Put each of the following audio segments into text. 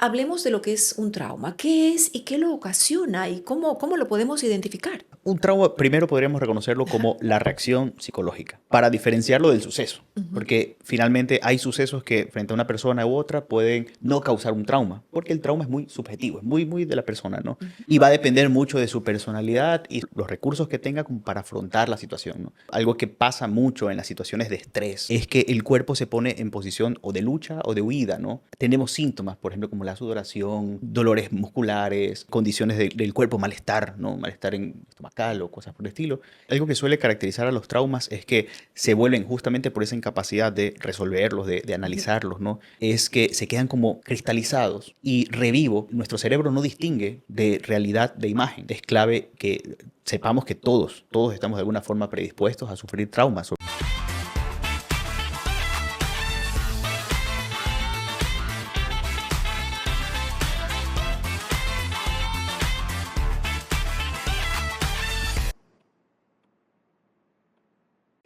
hablemos de lo que es un trauma. ¿Qué es y qué lo ocasiona y cómo lo podemos identificar? Un trauma, primero podríamos reconocerlo como la reacción psicológica, para diferenciarlo del suceso, Ujú. porque finalmente hay sucesos que frente a una persona u otra pueden no causar un trauma, porque el trauma es muy subjetivo, es muy de la persona, ¿no? Ujú. Y va a depender mucho de su personalidad y los recursos que tenga como para afrontar la situación, ¿no? Algo que pasa mucho en las situaciones de estrés es que el cuerpo se pone en posición o de lucha o de huida, ¿no? Tenemos síntomas, por ejemplo, como la sudoración, dolores musculares, condiciones del cuerpo, malestar, ¿no? Malestar estomacal o cosas por el estilo. Algo que suele caracterizar a los traumas es que se vuelven justamente por esa incapacidad de resolverlos, de Ujú. analizarlos, ¿no? Es que se quedan como cristalizados y revivo. Nuestro cerebro no distingue de realidad de imagen. Es clave que sepamos que todos estamos de alguna forma predispuestos a sufrir traumas.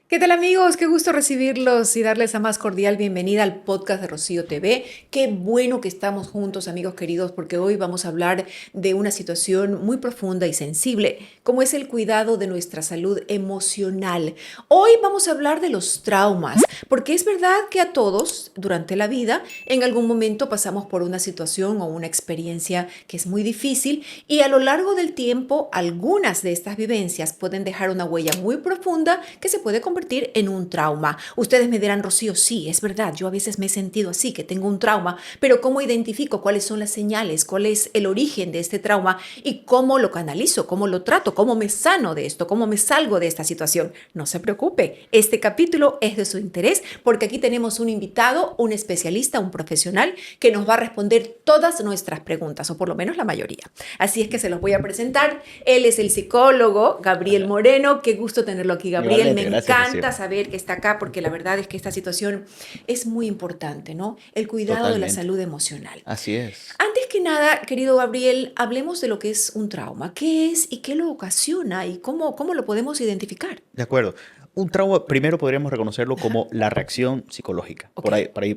¿Qué tal amigos? Qué gusto recibirlos y darles la más cordial bienvenida al podcast de Rocío TV. Qué bueno que estamos juntos, amigos queridos, porque hoy vamos a hablar de una situación muy profunda y sensible, como es el cuidado de nuestra salud emocional. Hoy vamos a hablar de los traumas, porque es verdad que a todos, durante la vida, en algún momento pasamos por una situación o una experiencia que es muy difícil y a lo largo del tiempo, algunas de estas vivencias pueden dejar una huella muy profunda que se puede convertir en un trauma. Ustedes me dirán, Rocío, sí, es verdad, yo a veces me he sentido así, que tengo un trauma, pero ¿cómo identifico cuáles son las señales, cuál es el origen de este trauma y cómo lo canalizo, cómo lo trato, cómo me sano de esto, cómo me salgo de esta situación? No se preocupe, este capítulo es de su interés porque aquí tenemos un invitado, un especialista, un profesional que nos va a responder todas nuestras preguntas, o por lo menos la mayoría. Así es que se los voy a presentar. Él es el psicólogo Gabriel Moreno. Qué gusto tenerlo aquí, Gabriel. Me Igualmente, gracias, encanta Rocío. saber que está acá porque la verdad es que esta situación es muy importante, ¿no? El cuidado de la Totalmente. salud emocional. Así es. Antes que nada, querido Gabriel, hablemos de lo que es un trauma. ¿Qué es y qué lo ocasiona y cómo lo podemos identificar? De acuerdo. Un trauma, primero podríamos reconocerlo como la reacción psicológica. Ok.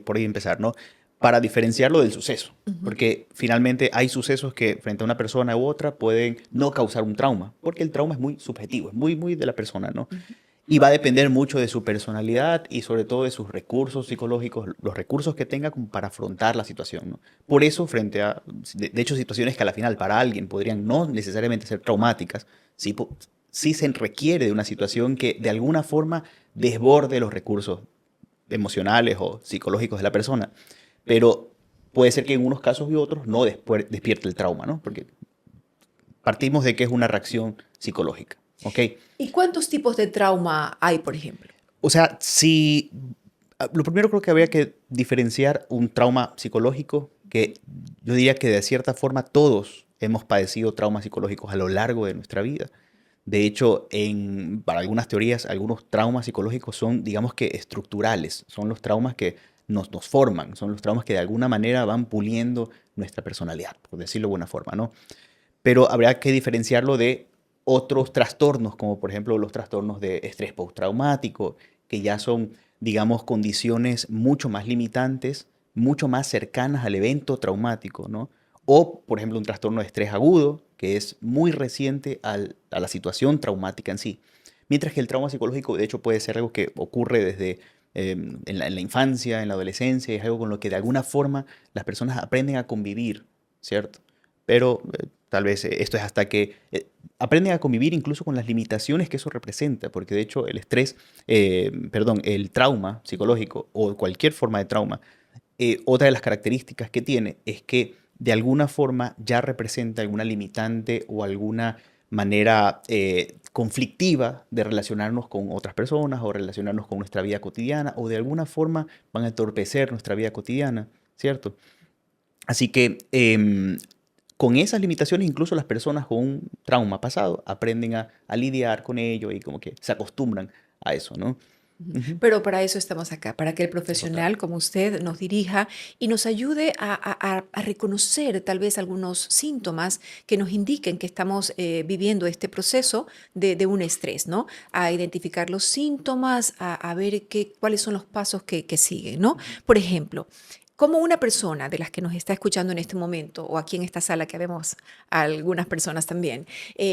Por ahí empezar, ¿no? Para diferenciarlo del suceso. Ujú. Porque finalmente hay sucesos que frente a una persona u otra pueden no causar un trauma. Porque el trauma es muy subjetivo, es muy de la persona, ¿no? Ujú. Y va a depender mucho de su personalidad y sobre todo de sus recursos psicológicos, los recursos que tenga como para afrontar la situación, ¿no? Por eso, frente a, de hecho, situaciones que a la final para alguien podrían no necesariamente ser traumáticas, sí, sí se requiere de una situación que de alguna forma desborde los recursos emocionales o psicológicos de la persona. Pero puede ser que en unos casos y otros no despierte el trauma, ¿no? Porque partimos de que es una reacción psicológica, ¿ok? ¿Y cuántos tipos de trauma hay, por ejemplo? O sea, si lo primero creo que habría que diferenciar un trauma psicológico, que yo diría que de cierta forma todos hemos padecido traumas psicológicos a lo largo de nuestra vida. De hecho, para algunas teorías, algunos traumas psicológicos son, digamos que, estructurales. Son los traumas que nos forman, son los traumas que de alguna manera van puliendo nuestra personalidad, por decirlo de buena forma, ¿no? Pero habrá que diferenciarlo de otros trastornos, como por ejemplo los trastornos de estrés postraumático, que ya son, digamos, condiciones mucho más limitantes, mucho más cercanas al evento traumático, ¿no? O, por ejemplo, un trastorno de estrés agudo, que es muy reciente a la situación traumática en sí. Mientras que el trauma psicológico, de hecho, puede ser algo que ocurre desde en la infancia, en la adolescencia, es algo con lo que de alguna forma las personas aprenden a convivir, ¿cierto? Pero tal vez esto es hasta que aprenden a convivir incluso con las limitaciones que eso representa, porque de hecho el estrés, perdón, el trauma psicológico o cualquier forma de trauma, otra de las características que tiene es que de alguna forma ya representa alguna limitante o alguna manera conflictiva de relacionarnos con otras personas o relacionarnos con nuestra vida cotidiana o de alguna forma van a entorpecer nuestra vida cotidiana, ¿cierto? Así que con esas limitaciones, incluso las personas con un trauma pasado aprenden a lidiar con ello y como que se acostumbran a eso, ¿no? Ujú. Ujú. Pero para eso estamos acá, para que el Total. profesional como usted nos dirija y nos ayude a reconocer tal vez algunos síntomas que nos indiquen que estamos viviendo este proceso de un estrés, ¿no? A identificar los síntomas, a ver cuáles son los pasos que siguen, ¿no? Ujú. Por ejemplo, ¿Cómo una persona de las que nos está escuchando en este momento, o aquí en esta sala que vemos a algunas personas también,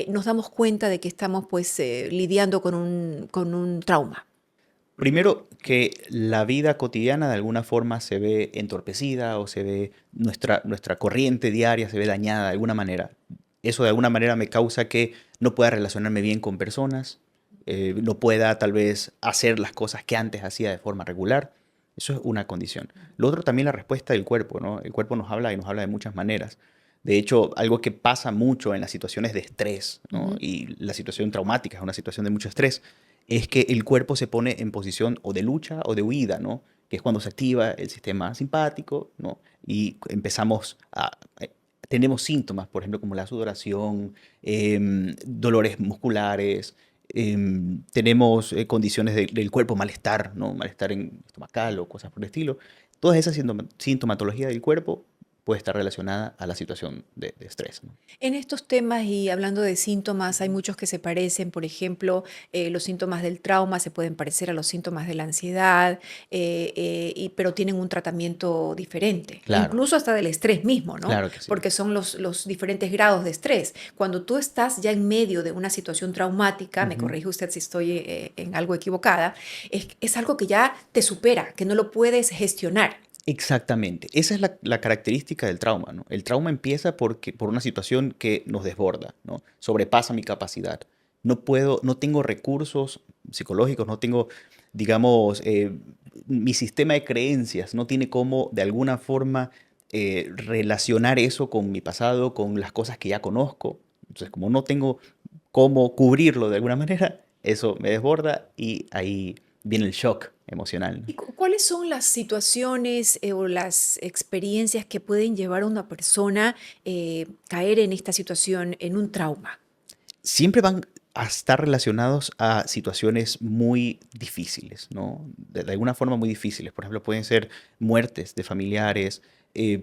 nos damos cuenta de que estamos pues lidiando con un trauma? Primero, que la vida cotidiana de alguna forma se ve entorpecida o se ve nuestra corriente diaria se ve dañada de alguna manera. Eso de alguna manera me causa que no pueda relacionarme bien con personas, no pueda tal vez hacer las cosas que antes hacía de forma regular. Eso es una condición. Lo otro también la respuesta del cuerpo, ¿no? El cuerpo nos habla y nos habla de muchas maneras. De hecho, algo que pasa mucho en las situaciones de estrés, ¿no? Ujú. Y la situación traumática es una situación de mucho estrés, es que el cuerpo se pone en posición o de lucha o de huida, ¿no? Que es cuando se activa el sistema simpático, ¿no? Y empezamos a... tenemos síntomas, por ejemplo, como la sudoración, dolores musculares, tenemos condiciones del cuerpo, malestar, ¿no? Malestar estomacal o cosas por el estilo. Toda esa sintomatología del cuerpo puede estar relacionada a la situación de estrés, ¿no? En estos temas y hablando de síntomas, hay muchos que se parecen, por ejemplo, los síntomas del trauma se pueden parecer a los síntomas de la ansiedad, pero tienen un tratamiento diferente, Claro, incluso hasta del estrés mismo, ¿no? claro que sí. Porque son los diferentes grados de estrés. Cuando tú estás ya en medio de una situación traumática, me Ujú. corrige usted si estoy en algo equivocada, es algo que ya te supera, que no lo puedes gestionar. Exactamente. Esa es la característica del trauma, ¿no? El trauma empieza por una situación que nos desborda, ¿no? Sobrepasa mi capacidad. No tengo recursos psicológicos, no tengo, digamos, mi sistema de creencias no tiene cómo, de alguna forma, relacionar eso con mi pasado, con las cosas que ya conozco. Entonces, como no tengo cómo cubrirlo de alguna manera, eso me desborda y ahí viene el shock emocional, ¿no? ¿Y cuáles son las situaciones o las experiencias que pueden llevar a una persona caer en esta situación, en un trauma? Siempre van a estar relacionados a situaciones muy difíciles, ¿no? De alguna forma muy difíciles. Por ejemplo, pueden ser muertes de familiares,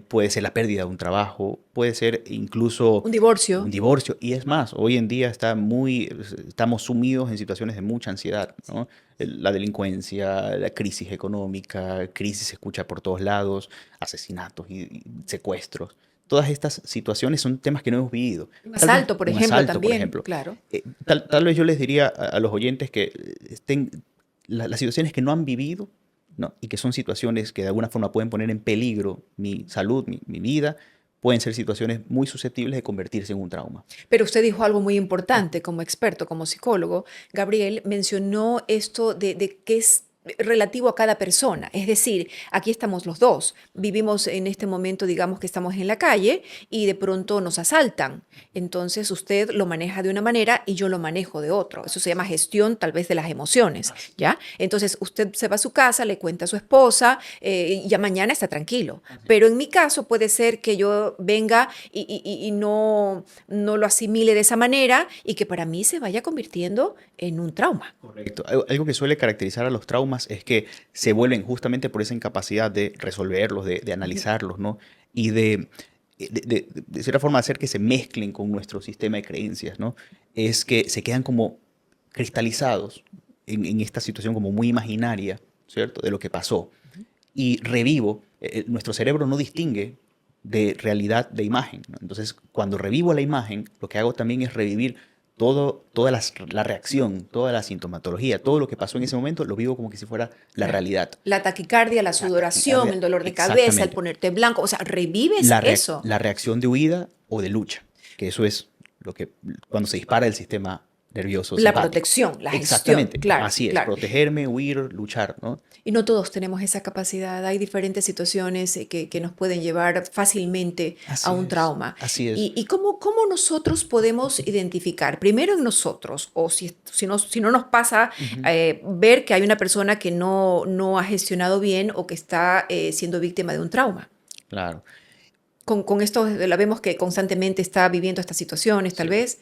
puede ser la pérdida de un trabajo, puede ser incluso Un divorcio. un divorcio. Y es más, hoy en día estamos sumidos en situaciones de mucha ansiedad, ¿no? La delincuencia, la crisis económica, crisis se escucha por todos lados, asesinatos y secuestros. Todas estas situaciones son temas que no hemos vivido. Un Tal vez asalto, por un ejemplo, asalto, por también, ejemplo. claro. Tal vez yo les diría a los oyentes que estén las situaciones que no han vivido, ¿no? Y que son situaciones que de alguna forma pueden poner en peligro mi salud, mi vida, pueden ser situaciones muy susceptibles de convertirse en un trauma. Pero usted dijo algo muy importante como experto, como psicólogo. Gabriel mencionó esto de que es relativo a cada persona. Es decir, aquí estamos los dos. Vivimos en este momento, digamos que estamos en la calle y de pronto nos asaltan. Entonces usted lo maneja de una manera y yo lo manejo de otro. Eso se llama gestión tal vez de las emociones, ¿ya? Entonces usted se va a su casa, le cuenta a su esposa y ya mañana está tranquilo. Pero en mi caso puede ser que yo venga y no lo asimile de esa manera y que para mí se vaya convirtiendo en un trauma. Correcto. Algo que suele caracterizar a los traumas es que se vuelven justamente por esa incapacidad de resolverlos, de Ujú. analizarlos, ¿no? Y de cierta forma hacer que se mezclen con nuestro sistema de creencias, ¿no? Es que se quedan como cristalizados en esta situación como muy imaginaria, ¿cierto? De lo que pasó. Y revivo, nuestro cerebro no distingue de realidad de imagen, ¿no? Entonces, cuando revivo la imagen, lo que hago también es revivir la reacción, toda la sintomatología, todo lo que pasó en ese momento, lo vivo como que si fuera la Claro. realidad. La taquicardia, la La sudoración, taquicardia, el dolor de cabeza, el exactamente. ponerte blanco, o sea, revives eso. La reacción de huida o de lucha, que eso es lo que cuando se dispara el sistema nervioso La simpático. protección, la gestión, Exactamente, claro, así es, claro. protegerme, huir, luchar, ¿no? Y no todos tenemos esa capacidad. Hay diferentes situaciones que nos pueden llevar fácilmente a Así un es, trauma. así es. Y cómo nosotros podemos identificar, primero en nosotros, o si no nos pasa, Ujú. ver que hay una persona que no ha gestionado bien o que está siendo víctima de un trauma? Claro, Con esto la vemos que constantemente está viviendo estas situaciones, tal sí, vez,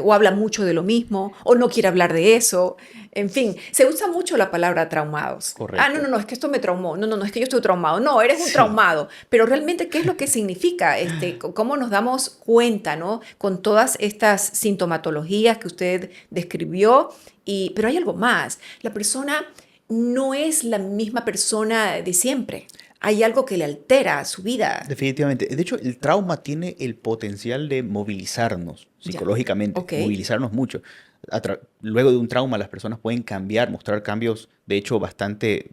o habla mucho de lo mismo, o no quiere hablar de eso. En fin, se usa mucho la palabra traumados. Ah, no, correcto. no, no, es que esto me traumó. No, no, no, es que yo estoy traumado. No, eres un Sí, traumado. Pero realmente, ¿qué es lo que significa? ¿Cómo nos damos cuenta, ¿no? Con todas estas sintomatologías que usted describió. Pero hay algo más. La persona no es la misma persona de siempre. hay algo que le altera su vida. Definitivamente. De hecho, el trauma tiene el potencial de movilizarnos Ya, psicológicamente, ok, movilizarnos mucho. Luego de un trauma, las personas pueden cambiar, mostrar cambios, de hecho, bastante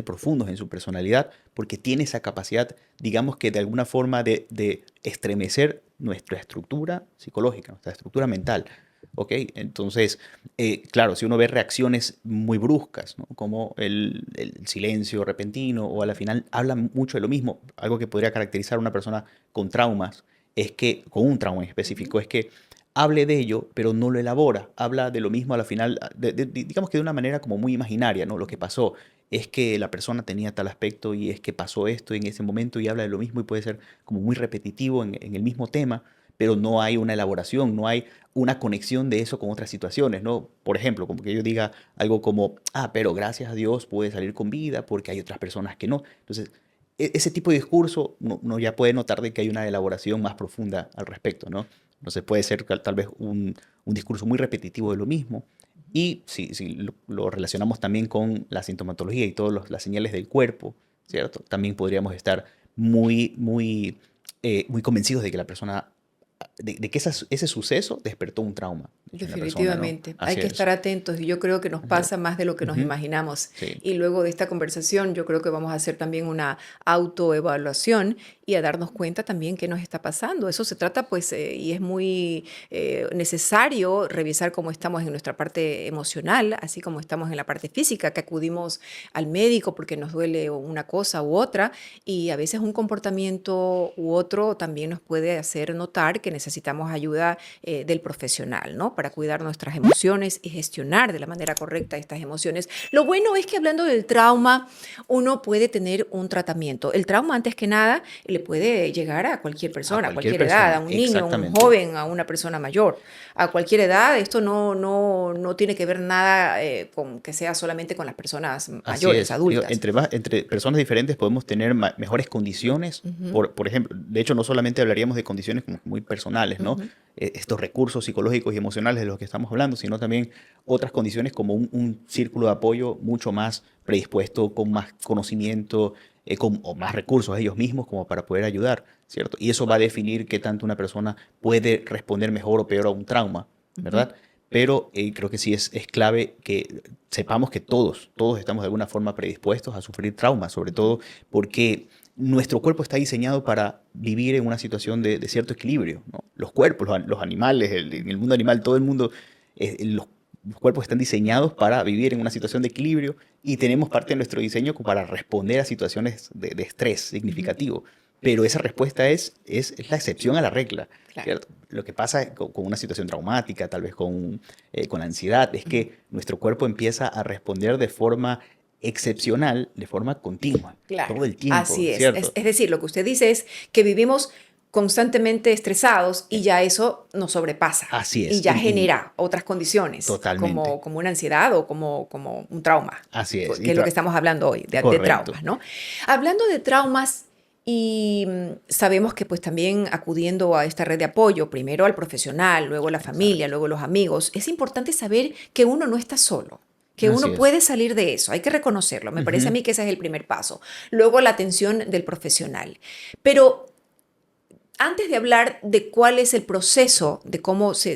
profundos en su personalidad, porque tiene esa capacidad, digamos que de alguna forma, de estremecer nuestra estructura psicológica, nuestra estructura mental. ¿Ok? Entonces, claro, si uno ve reacciones muy bruscas, ¿no? Como el silencio repentino o a la final habla mucho de lo mismo, algo que podría caracterizar a una persona con traumas, es que, con un trauma en ujú, específico, es que hable de ello, pero no lo elabora, habla de lo mismo a la final, digamos que de una manera como muy imaginaria, ¿no? Lo que pasó es que la persona tenía tal aspecto y es que pasó esto en ese momento y habla de lo mismo y puede ser como muy repetitivo en el mismo tema, pero no hay una elaboración, no hay una conexión de eso con otras situaciones, ¿no? Por ejemplo, como que yo diga algo como, pero gracias a Dios pude salir con vida porque hay otras personas que no. Entonces, ese tipo de discurso uno ya puede notar de que hay una elaboración más profunda al respecto, ¿no? Entonces puede ser tal vez un discurso muy repetitivo de lo mismo. Y si lo relacionamos también con la sintomatología y todas las señales del cuerpo, ¿cierto? También podríamos estar muy convencidos de que la persona de que ese suceso despertó un trauma, de hecho, en la persona, ¿no? definitivamente. Hay Así que es. estar atentos y yo creo que nos Así es. pasa más de lo que nos Ujú. imaginamos. Sí, Y luego de esta conversación, yo creo que vamos a hacer también una autoevaluación y a darnos cuenta también qué nos está pasando. Eso se trata, pues, y es muy necesario revisar cómo estamos en nuestra parte emocional, así como estamos en la parte física, que acudimos al médico porque nos duele una cosa u otra, y a veces un comportamiento u otro también nos puede hacer notar que necesitamos ayuda del profesional, ¿no? Para cuidar nuestras emociones y gestionar de la manera correcta estas emociones. Lo bueno es que hablando del trauma, uno puede tener un tratamiento. El trauma, antes que nada, le puede llegar a cualquier a persona, a cualquier cualquier edad, a persona, un niño, a un exactamente. joven, a una persona mayor, a cualquier edad. Esto no tiene que ver nada con que sea solamente con las personas Así mayores, es. Digo, adultas. entre personas diferentes podemos tener mejores condiciones. Ujú, Por ejemplo, de hecho, no solamente hablaríamos de condiciones como muy personales, ¿no? ujú. Estos recursos psicológicos y emocionales de los que estamos hablando, sino también otras condiciones como un círculo de apoyo mucho más predispuesto, con más conocimiento, o más recursos ellos mismos como para poder ayudar, ¿cierto? Y eso va a definir qué tanto una persona puede responder mejor o peor a un trauma, Ujú. ¿verdad? Pero creo que sí es clave que sepamos que todos estamos de alguna forma predispuestos a sufrir traumas, sobre todo porque nuestro cuerpo está diseñado para vivir en una situación de cierto equilibrio, ¿no? Los cuerpos, los animales, en el mundo animal, todo el mundo, los cuerpos están diseñados para vivir en una situación de equilibrio y tenemos parte de nuestro diseño como para responder a situaciones de estrés Ujú. significativo. Pero esa respuesta es la excepción a la regla, Claro. ¿cierto? Lo que pasa con una situación traumática, tal vez con ansiedad, es Ujú. que nuestro cuerpo empieza a responder de forma excepcional, de forma continua, todo Claro, el tiempo, así es. ¿cierto? Es decir, lo que usted dice es que vivimos constantemente estresados y Eh, ya eso nos sobrepasa Así y es, ya genera otras condiciones totalmente, como una ansiedad o como un trauma, así es. que es lo que estamos hablando hoy, de Correcto, traumas, ¿no? Hablando de traumas y sabemos que pues también acudiendo a esta red de apoyo, primero al profesional, luego la familia, exacto, luego los amigos, es importante saber que uno no está solo, que así uno es. puede salir de eso, hay que reconocerlo, me parece a Ujú. mí que ese es el primer paso. Luego la atención del profesional. Pero antes de hablar de cuál es el proceso, de cómo se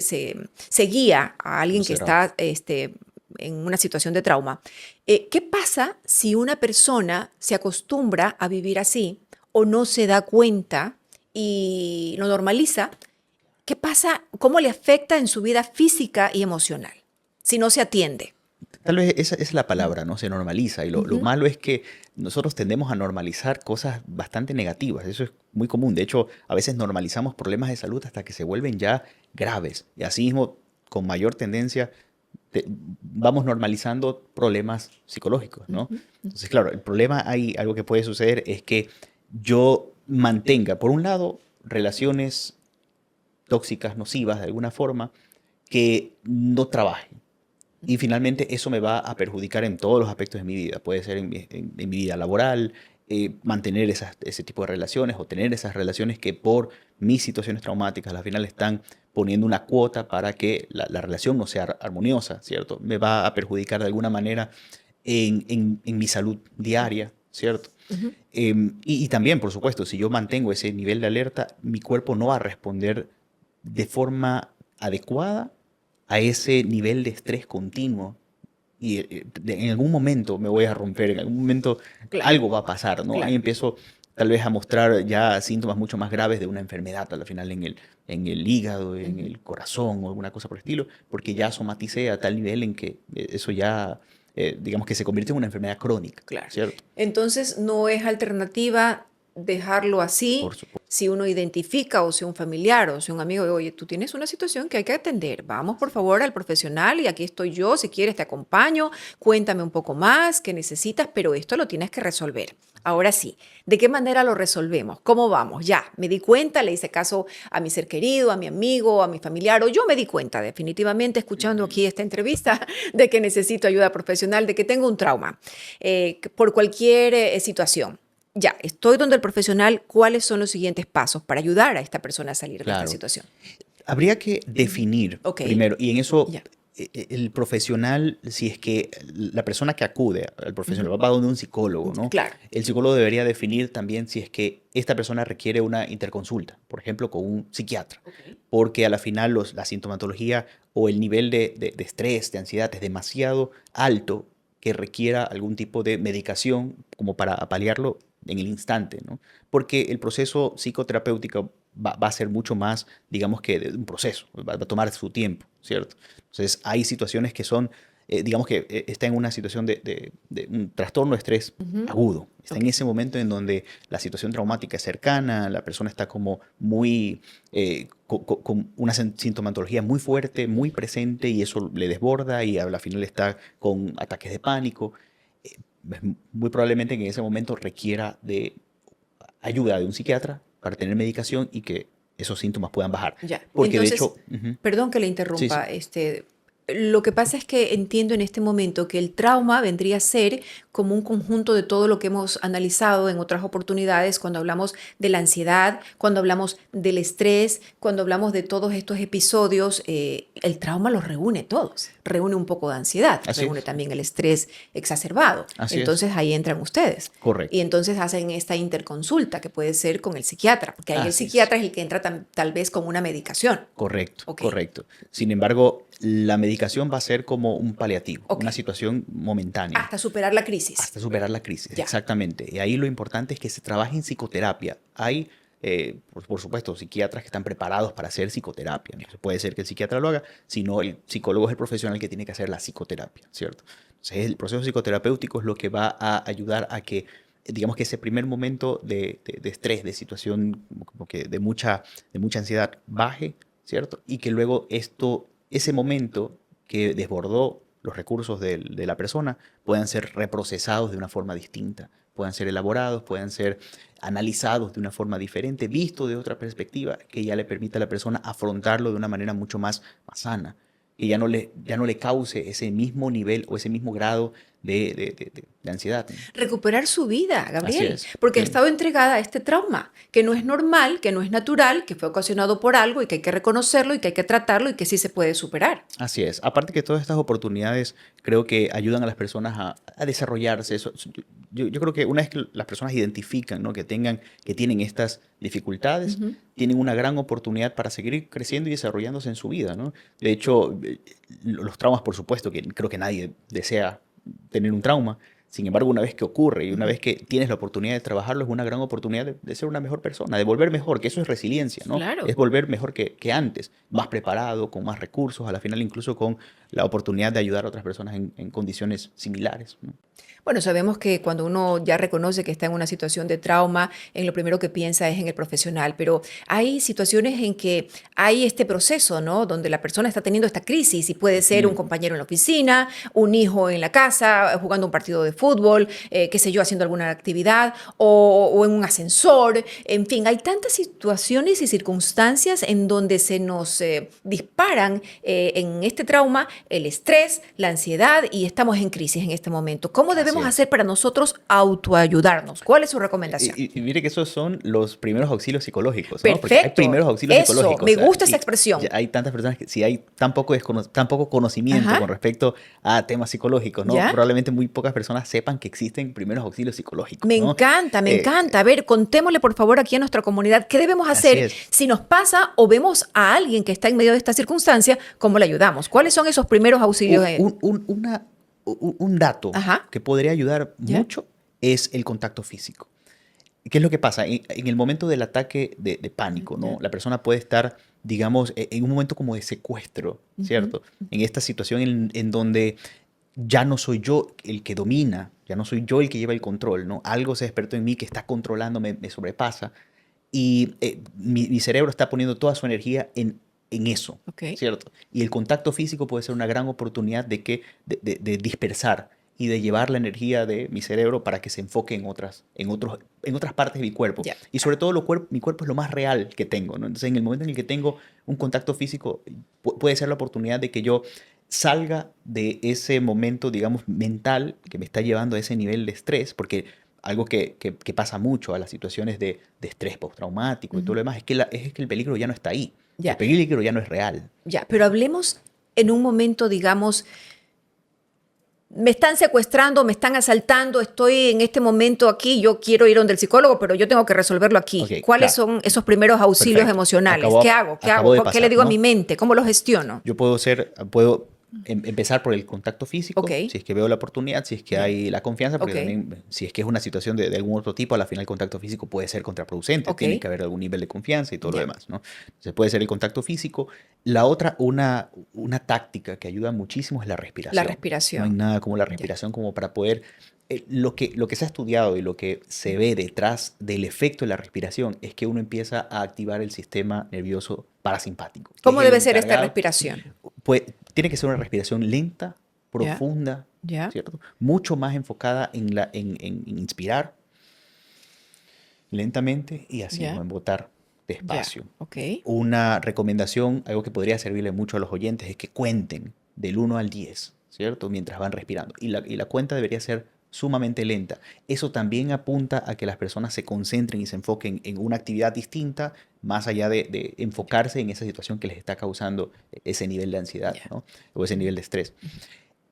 guía a alguien que Considerado. está en una situación de trauma, ¿qué pasa si una persona se acostumbra a vivir así o no se da cuenta y lo normaliza? ¿Qué pasa? ¿Cómo le afecta en su vida física y emocional si no se atiende? Tal vez esa es la palabra, ¿no? Se normaliza. Y lo Ujú, malo es que nosotros tendemos a normalizar cosas bastante negativas. Eso es muy común. De hecho, a veces normalizamos problemas de salud hasta que se vuelven ya graves. Y así mismo, con mayor tendencia, vamos normalizando problemas psicológicos, ¿no? ujú, Entonces, claro, el problema hay algo que puede suceder es que yo mantenga, por un lado, relaciones tóxicas, nocivas de alguna forma, que no trabajen. Y finalmente eso me va a perjudicar en todos los aspectos de mi vida. Puede ser en mi vida laboral, mantener ese tipo de relaciones o tener esas relaciones que por mis situaciones traumáticas al final están poniendo una cuota para que la relación no sea armoniosa, ¿cierto? Me va a perjudicar de alguna manera en mi salud diaria, ¿cierto? Ujú. Y también, por supuesto, si yo mantengo ese nivel de alerta, mi cuerpo no va a responder de forma adecuada a ese nivel de estrés continuo. Y en algún momento me voy a romper, en algún momento Claro, algo va a pasar, ¿no? Ahí claro. empiezo tal vez a mostrar ya síntomas mucho más graves de una enfermedad, al final en el hígado, en Ujú. el corazón o alguna cosa por el estilo, porque ya somaticé a tal nivel en que eso ya, digamos que se convierte en una enfermedad crónica, Claro. ¿cierto? Entonces, no es alternativa dejarlo Por así supuesto. si uno identifica o si un familiar o si un amigo, oye, tú tienes una situación que hay que atender, vamos por favor al profesional y aquí estoy yo, si quieres te acompaño, cuéntame un poco más, qué necesitas, pero esto lo tienes que resolver. Ahora sí, ¿de qué manera lo resolvemos? ¿Cómo vamos? Ya, me di cuenta, le hice caso a mi ser querido, a mi amigo, a mi familiar, o yo me di cuenta definitivamente escuchando Ujú. aquí esta entrevista de que necesito ayuda profesional, de que tengo un trauma por cualquier situación. Ya, estoy donde el profesional, ¿cuáles son los siguientes pasos para ayudar a esta persona a salir de esta Claro. situación? Habría que Ujú. definir Ok, primero, y en eso ya. el profesional, si es que la persona que acude al Ujú. profesional va donde un psicólogo, ¿no? Claro. El psicólogo debería definir también si es que esta persona requiere una interconsulta, por ejemplo, con un psiquiatra, Ok. porque a la final la sintomatología o el nivel de estrés, de ansiedad es demasiado alto que requiera algún tipo de medicación como para paliarlo en el instante, ¿no? Porque el proceso psicoterapéutico va a ser mucho más, digamos que de un proceso, va a tomar su tiempo, ¿cierto? Entonces hay situaciones que son, digamos que está en una situación de un trastorno de estrés Ujú. agudo, está Ok. en ese momento en donde la situación traumática es cercana, la persona está como muy, con una sintomatología muy fuerte, muy presente y eso le desborda y a la final está con ataques de pánico. Eh, Muy probablemente que en ese momento requiera de ayuda de un psiquiatra para tener medicación y que esos síntomas puedan bajar. Ya. Porque de Entonces, hecho, ujú, perdón que le sí, interrumpa, sí, lo que pasa es que entiendo en este momento que el trauma vendría a ser como un conjunto de todo lo que hemos analizado en otras oportunidades cuando hablamos de la ansiedad, cuando hablamos del estrés, cuando hablamos de todos estos episodios, el trauma los reúne todos, reúne un poco de ansiedad, así reúne es, también el estrés exacerbado. así es, Entonces ahí entran ustedes. Y correcto, entonces hacen esta interconsulta que puede ser con el psiquiatra, porque ahí el así es. psiquiatra es el que entra tal vez con una medicación. Correcto, Ok, correcto. Sin embargo, la medicación va a ser como un paliativo, ok. una situación momentánea, Hasta superar la crisis. hasta superar la crisis, Ya. exactamente. Y ahí lo importante es que se trabaje en psicoterapia. Hay, por supuesto, psiquiatras que están preparados para hacer psicoterapia. Entonces puede ser que el psiquiatra lo haga, sino el psicólogo es el profesional que tiene que hacer la psicoterapia, ¿cierto? Entonces el proceso psicoterapéutico es lo que va a ayudar a que, digamos que ese primer momento de estrés, de situación como que de mucha ansiedad baje, ¿cierto? Y que luego ese momento que desbordó los recursos de la persona puedan ser reprocesados de una forma distinta, puedan ser elaborados, puedan ser analizados de una forma diferente, visto de otra perspectiva que ya le permita a la persona afrontarlo de una manera mucho más sana, que ya no le cause ese mismo nivel o ese mismo grado de ansiedad, ¿no? Recuperar su vida, Así Gabriel, es, porque ha sí. estado entregada a este trauma, que no es normal, que no es natural, que fue ocasionado por algo y que hay que reconocerlo y que hay que tratarlo y que sí se puede superar. Así es. Aparte que todas estas oportunidades creo que ayudan a las personas a desarrollarse. Yo creo que una vez que las personas identifican, ¿no? Que tienen estas dificultades, Ujú. tienen una gran oportunidad para seguir creciendo y desarrollándose en su vida, ¿no? De hecho, los traumas, por supuesto, que creo que nadie desea tener un trauma. Sin embargo, una vez que ocurre y una Ujú. vez que tienes la oportunidad de trabajarlo, es una gran oportunidad de ser una mejor persona, de volver mejor, que eso es resiliencia, ¿no? Claro. Es volver mejor que antes, más preparado, con más recursos, a la final incluso con la oportunidad de ayudar a otras personas en condiciones similares, ¿no? Bueno, sabemos que cuando uno ya reconoce que está en una situación de trauma, en lo primero que piensa es en el profesional, pero hay situaciones en que hay este proceso, ¿no? Donde la persona está teniendo esta crisis y puede ser un Ujú. compañero en la oficina, un hijo en la casa, jugando un partido de fútbol, qué sé yo, haciendo alguna actividad o en un ascensor. En fin, hay tantas situaciones y circunstancias en donde se nos disparan en este trauma el estrés, la ansiedad y estamos en crisis en este momento. ¿Cómo debemos Así es. hacer para nosotros autoayudarnos? ¿Cuál es su recomendación? Y mire que esos son los primeros auxilios psicológicos, ¿no? Porque hay Perfecto. primeros auxilios Eso, psicológicos. me O sea, gusta esa y expresión. ya hay tantas personas que si hay tan poco conocimiento Ajá. con respecto a temas psicológicos, ¿no? ¿Ya? Probablemente muy pocas personas sepan que existen primeros auxilios psicológicos, Me ¿no? encanta, me Eh, encanta. A ver, contémosle por favor aquí a nuestra comunidad qué debemos Así hacer es. si nos pasa o vemos a alguien que está en medio de esta circunstancia, ¿cómo le ayudamos? ¿Cuáles son esos primeros auxilios? Un dato Ajá, que podría ayudar ¿ya? mucho es el contacto físico. ¿Qué es lo que pasa? En el momento del ataque de pánico, ¿no? ¿Ya? La persona puede estar, digamos, en un momento como de secuestro, Ujú. ¿cierto? En esta situación en donde ya no soy yo el que domina, ya no soy yo el que lleva el control, ¿no? Algo se despertó en mí que está controlando, me sobrepasa y mi cerebro está poniendo toda su energía en eso, Ok. ¿cierto? Y el contacto físico puede ser una gran oportunidad de dispersar y de llevar la energía de mi cerebro para que se enfoque en otras partes de mi cuerpo. Ya. Y sobre todo mi cuerpo es lo más real que tengo, ¿no? Entonces, en el momento en el que tengo un contacto físico, puede ser la oportunidad de que yo salga de ese momento, digamos, mental que me está llevando a ese nivel de estrés, porque algo que pasa mucho a las situaciones de estrés postraumático y todo Ujú. lo demás, es que el peligro ya no está ahí. El Ya, peligro ya no es real. ya. Pero hablemos en un momento, digamos, me están secuestrando, me están asaltando, estoy en este momento aquí, yo quiero ir donde el psicólogo, pero yo tengo que resolverlo Ok, aquí. ¿Cuáles claro, son esos primeros auxilios perfecto. emocionales? ¿Qué hago? ¿Qué Acabó hago? de ¿Qué le pasar, digo a mi ¿no? mente? ¿Cómo lo gestiono? Yo puedo empezar por el contacto Ok, físico, si es que veo la oportunidad, si es que ya, hay la confianza, porque ok, también si es que es una situación de algún otro tipo, a la final el contacto físico puede ser contraproducente, ok, tiene que haber algún nivel de confianza y todo lo ya. demás, ¿no? Entonces puede ser el contacto físico. La otra, una táctica que ayuda muchísimo es la La respiración. No hay respiración, nada como la ya. respiración como para poder... lo que se ha estudiado y lo que se ve detrás del efecto de la respiración es que uno empieza a activar el sistema nervioso parasimpático, que es ¿Cómo el debe ser esta encargado respiración? pues tiene que ser una respiración lenta, Ya, profunda, ya, ¿cierto? Mucho más enfocada en inspirar lentamente y así mismo ya, en botar ya, despacio. ok, Una recomendación, algo que podría servirle mucho a los oyentes, es que cuenten del 1 al 10, ¿cierto? Mientras van respirando. Y la cuenta debería ser sumamente lenta. Eso también apunta a que las personas se concentren y se enfoquen en una actividad distinta, más allá de enfocarse en esa situación que les está causando ese nivel de ansiedad, ya. ¿no? O ese Ujú, nivel de estrés.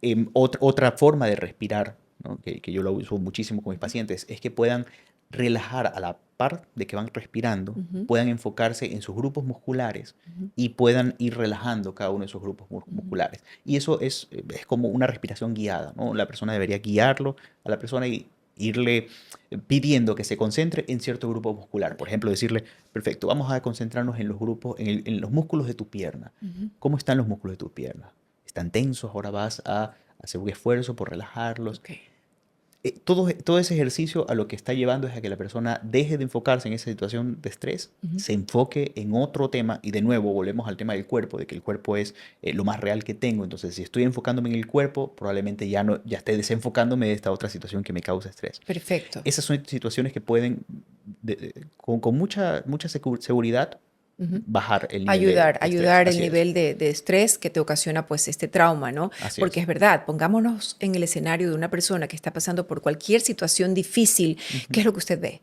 ujú, Otra forma de respirar, ¿no? Que yo lo uso muchísimo con mis ujú, pacientes, es que puedan relajar a la par de que van respirando, ujú, puedan enfocarse en sus grupos musculares ujú, y puedan ir relajando cada uno de esos grupos ujú. musculares. Y eso es como una respiración guiada, ¿no? La persona debería guiarlo a la persona y irle pidiendo que se concentre en cierto grupo muscular. Por Ya, ejemplo, decirle, perfecto, vamos a concentrarnos en los grupos, en los músculos de tu pierna. ujú. ¿Cómo están los músculos de tu pierna? ¿Están tensos? Ahora vas a hacer un esfuerzo por relajarlos. Ok. Todo ese ejercicio a lo que está llevando es a que la persona deje de enfocarse en esa situación de estrés, Ujú. se enfoque en otro tema y de nuevo volvemos al tema del cuerpo, de que el cuerpo es lo más real que tengo. Entonces, si estoy enfocándome en el cuerpo, probablemente ya esté desenfocándome de esta otra situación que me causa estrés. Perfecto. Esas son situaciones que pueden, con mucha seguridad, Ujú. bajar el nivel Ayudar, de estrés. ayudar el Así es. nivel de estrés que te ocasiona pues este trauma, ¿no? Así Porque es. es verdad, pongámonos en el escenario de una persona que está pasando por cualquier situación difícil. ¿Qué Ujú. es lo que usted ve?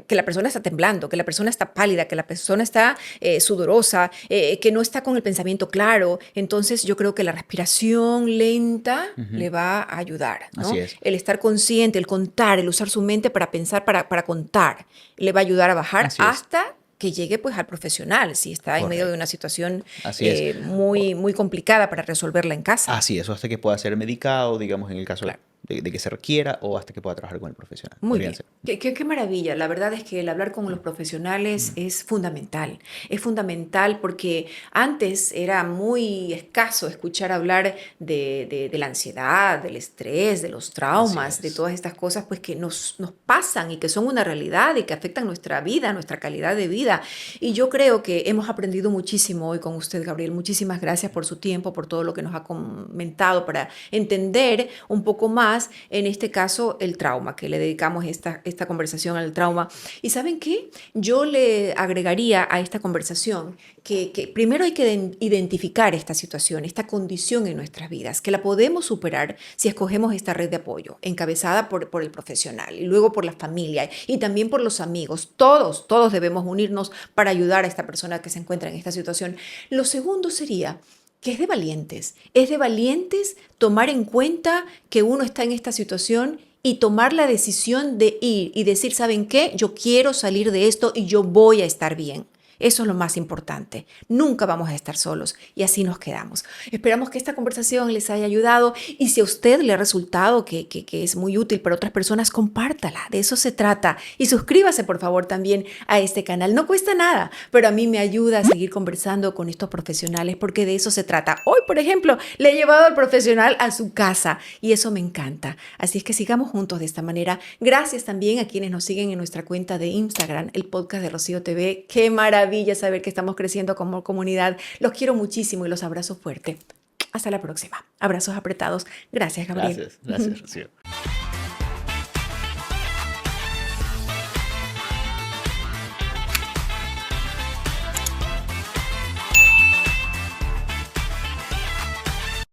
Que la persona está temblando, que la persona está pálida, que la persona está sudorosa, que no está con el pensamiento claro. Entonces yo creo que la respiración lenta Ujú. le va a ayudar, Así ¿no? es. El estar consciente, el contar, el usar su mente para pensar, para contar, le va a ayudar a bajar Así es. hasta que llegue pues al profesional, si está en medio de una Correcto. situación Así es. muy, muy complicada para resolverla en casa. Así es, o hasta que pueda ser medicado, digamos, en el caso Claro. de que se requiera, o hasta que pueda trabajar con el profesional. Muy Podrían bien. ser. Qué maravilla. La verdad es que el hablar con los profesionales Mm. es fundamental. Es fundamental porque antes era muy escaso escuchar hablar de la ansiedad, del estrés, de los Así traumas, de es. todas estas cosas pues que nos pasan y que son una realidad y que afectan nuestra vida, nuestra calidad de vida. Y yo creo que hemos aprendido muchísimo hoy con usted, Gabriel. Muchísimas gracias por su tiempo, por todo lo que nos ha comentado para entender un poco más más en este caso el trauma, que le dedicamos esta conversación al trauma. ¿Y saben qué? Yo le agregaría a esta conversación que primero hay que identificar esta situación, esta condición en nuestras vidas, que la podemos superar si escogemos esta red de apoyo, encabezada por el profesional y luego por la familia y también por los amigos. Todos debemos unirnos para ayudar a esta persona que se encuentra en esta situación. Lo segundo sería que es de valientes tomar en cuenta que uno está en esta situación y tomar la decisión de ir y decir, ¿saben qué? Yo quiero salir de esto y yo voy a estar bien. Eso es lo más importante. Nunca vamos a estar solos y así nos quedamos. Esperamos que esta conversación les haya ayudado y si a usted le ha resultado que es muy útil para otras personas, compártala. De eso se trata. Y suscríbase, por favor, también a este canal. No cuesta nada, pero a mí me ayuda a seguir conversando con estos profesionales porque de eso se trata. Hoy, por ejemplo, le he llevado al profesional a su casa y eso me encanta. Así es que sigamos juntos de esta manera. Gracias también a quienes nos siguen en nuestra cuenta de Instagram, el podcast de Rocío TV. ¡Qué maravilla saber que estamos creciendo como comunidad! Los quiero muchísimo y los abrazo fuerte. Hasta la próxima. Abrazos apretados. Gracias, Gabriel. Gracias, Rocío.